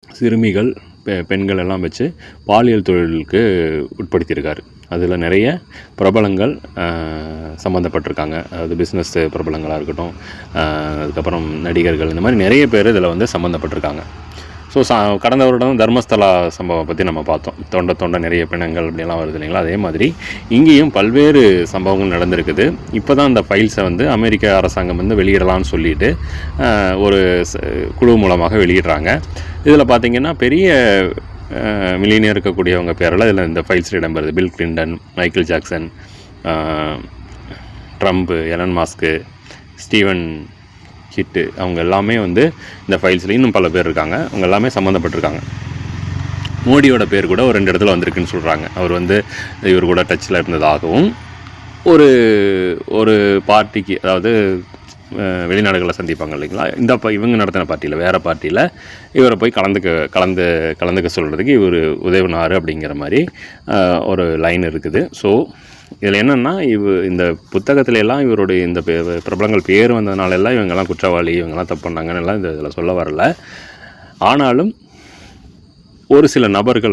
சிறுமிகள், பெண்கள் எல்லாம் வச்சு பாலியல் தொழிலுக்கு உட்படுத்தியிருக்காரு. அதில் நிறைய பிரபலங்கள் சம்மந்தப்பட்டிருக்காங்க. அதாவது பிஸ்னஸ் பிரபலங்களாக இருக்கட்டும், அதுக்கப்புறம் நடிகர்கள், இந்த மாதிரி நிறைய பேர் இதில் வந்து சம்மந்தப்பட்டிருக்காங்க. ஸோ கடந்த வருடம் தர்மஸ்தலா சம்பவம் பற்றி நம்ம பார்த்தோம். தொண்டை நிறைய பிணங்கள் அப்படியெல்லாம் வருது இல்லைங்களா? அதே மாதிரி இங்கேயும் பல்வேறு சம்பவங்கள் நடந்திருக்குது. இப்போ தான் அந்த ஃபைல்ஸை வந்து அமெரிக்க அரசாங்கம் வந்து வெளியிடலாம்னு சொல்லிட்டு ஒரு குழு மூலமாக வெளியிடுறாங்க. இதில் பார்த்திங்கன்னா பெரிய மில்லியனியர் இருக்கக்கூடியவங்க பேரில் இதில் இந்த ஃபைல்ஸ் இடம்பெறுது. Bill Clinton, Michael Jackson, Trump, Elon Musk, Steven ஹிட்டு, அவங்க எல்லாமே வந்து இந்த ஃபைல்ஸில் இன்னும் பல பேர் இருக்காங்க. அவங்க எல்லாமே சம்மந்தப்பட்டிருக்காங்க. மோடியோட பேர் கூட ஒரு 2 இடத்துல வந்திருக்குன்னு சொல்கிறாங்க. அவர் வந்து இவர் கூட டச்சில் இருந்ததாகவும், ஒரு பார்ட்டிக்கு, அதாவது வெளிநாடுகளில் சந்திப்பாங்க இல்லைங்களா, இவங்க நடத்தின பார்ட்டியில், வேறு பார்ட்டியில் இவரை போய் கலந்துக்க சொல்கிறதுக்கு இவர் உதவினார் அப்படிங்கிற மாதிரி ஒரு லைன் இருக்குது. ஸோ இதில் என்னென்னா, இந்த புத்தகத்துல எல்லாம் இவருடைய இந்த பிரபலங்கள் பேர் வந்ததுனால எல்லாம் இவங்கெல்லாம் குற்றவாளி, இவங்கெல்லாம் தப்பு பண்ணாங்கன்னு எல்லாம் இதில் சொல்ல வரல. ஆனாலும் ஒரு சில நபர்கள்